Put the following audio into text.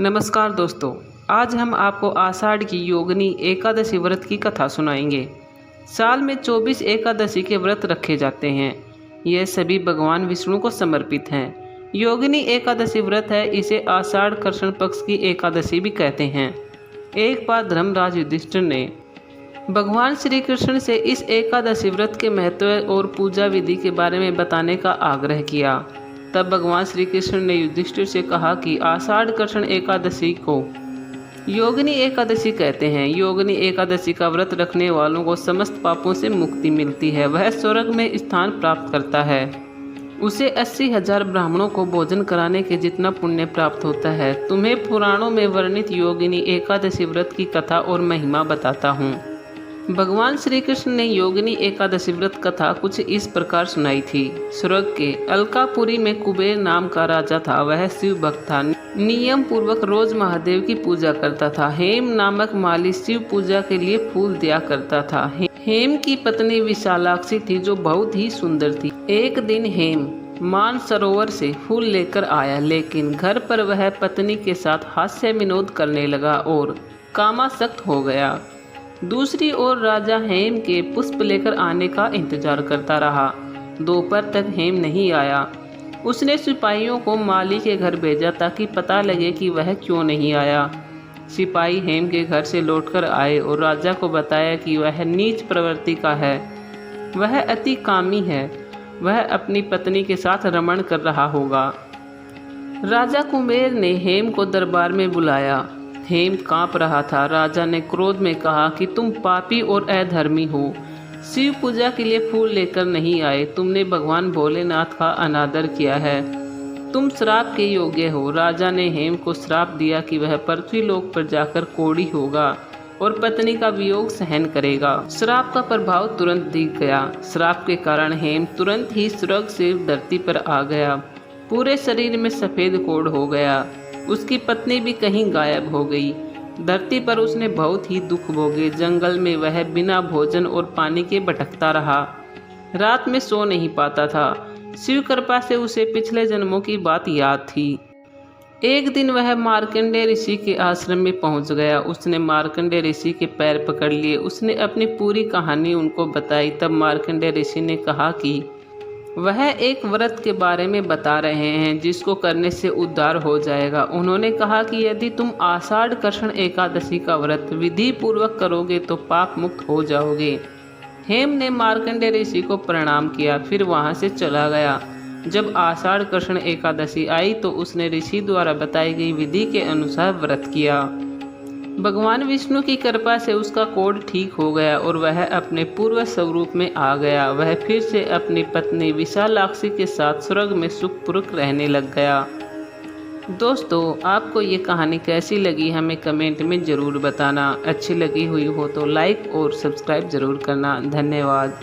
नमस्कार दोस्तों, आज हम आपको आषाढ़ की योगिनी एकादशी व्रत की कथा सुनाएंगे। साल में 24 एकादशी के व्रत रखे जाते हैं। यह सभी भगवान विष्णु को समर्पित हैं। योगिनी एकादशी व्रत है, इसे आषाढ़ कृष्ण पक्ष की एकादशी भी कहते हैं। एक बार धर्मराज युधिष्ठिर ने भगवान श्री कृष्ण से इस एकादशी व्रत के महत्व और पूजा विधि के बारे में बताने का आग्रह किया। तब भगवान श्री कृष्ण ने युधिष्ठिर से कहा कि आषाढ़ कृष्ण एकादशी को योगिनी एकादशी कहते हैं। योगिनी एकादशी का व्रत रखने वालों को समस्त पापों से मुक्ति मिलती है, वह स्वर्ग में स्थान प्राप्त करता है। उसे 80,000 ब्राह्मणों को भोजन कराने के जितना पुण्य प्राप्त होता है। तुम्हें पुराणों में वर्णित योगिनी एकादशी व्रत की कथा और महिमा बताता हूँ। भगवान श्री कृष्ण ने योगिनी एकादशी व्रत कथा कुछ इस प्रकार सुनाई थी। स्वर्ग के अलकापुरी में कुबेर नाम का राजा था। वह शिव भक्त था, नियम पूर्वक रोज महादेव की पूजा करता था। हेम नामक माली शिव पूजा के लिए फूल दिया करता था। हेम की पत्नी विशालाक्षी थी, जो बहुत ही सुंदर थी। एक दिन हेम मान सरोवर से फूल लेकर आया, लेकिन घर पर वह पत्नी के साथ हास्य विनोद करने लगा और कामासक्त हो गया। दूसरी ओर राजा हेम के पुष्प लेकर आने का इंतजार करता रहा। दोपहर तक हेम नहीं आया। उसने सिपाहियों को माली के घर भेजा ताकि पता लगे कि वह क्यों नहीं आया। सिपाही हेम के घर से लौटकर आए और राजा को बताया कि वह नीच प्रवृत्ति का है, वह अति कामी है, वह अपनी पत्नी के साथ रमण कर रहा होगा। राजा कुबेर ने हेम को दरबार में बुलाया। हेम कांप रहा था। राजा ने क्रोध में कहा कि तुम पापी और अधर्मी हो, शिव पूजा के लिए फूल लेकर नहीं आए, तुमने भगवान भोलेनाथ का अनादर किया है, तुम श्राप के योग्य हो। राजा ने हेम को श्राप दिया कि वह पृथ्वी लोक पर जाकर कोढ़ी होगा और पत्नी का वियोग सहन करेगा। श्राप का प्रभाव तुरंत दिख गया। श्राप के कारण हेम तुरंत ही स्वर्ग से धरती पर आ गया। पूरे शरीर में सफ़ेद कोढ़ हो गया। उसकी पत्नी भी कहीं गायब हो गई। धरती पर उसने बहुत ही दुख भोगे। जंगल में वह बिना भोजन और पानी के भटकता रहा। रात में सो नहीं पाता था। शिव कृपा से उसे पिछले जन्मों की बात याद थी। एक दिन वह मार्कंडेय ऋषि के आश्रम में पहुंच गया। उसने मार्कंडेय ऋषि के पैर पकड़ लिए। उसने अपनी पूरी कहानी उनको बताई। तब मार्कंडेय ऋषि ने कहा कि वह एक व्रत के बारे में बता रहे हैं जिसको करने से उद्धार हो जाएगा। उन्होंने कहा कि यदि तुम आषाढ़ कृष्ण एकादशी का व्रत विधि पूर्वक करोगे तो पाप मुक्त हो जाओगे। हेम ने मार्कंडेय ऋषि को प्रणाम किया, फिर वहां से चला गया। जब आषाढ़ कृष्ण एकादशी आई तो उसने ऋषि द्वारा बताई गई विधि के अनुसार व्रत किया। भगवान विष्णु की कृपा से उसका कोढ़ ठीक हो गया और वह अपने पूर्व स्वरूप में आ गया। वह फिर से अपनी पत्नी विशालाक्षी के साथ स्वर्ग में सुखपूर्वक रहने लग गया। दोस्तों, आपको ये कहानी कैसी लगी हमें कमेंट में ज़रूर बताना। अच्छी लगी हुई हो तो लाइक और सब्सक्राइब ज़रूर करना। धन्यवाद।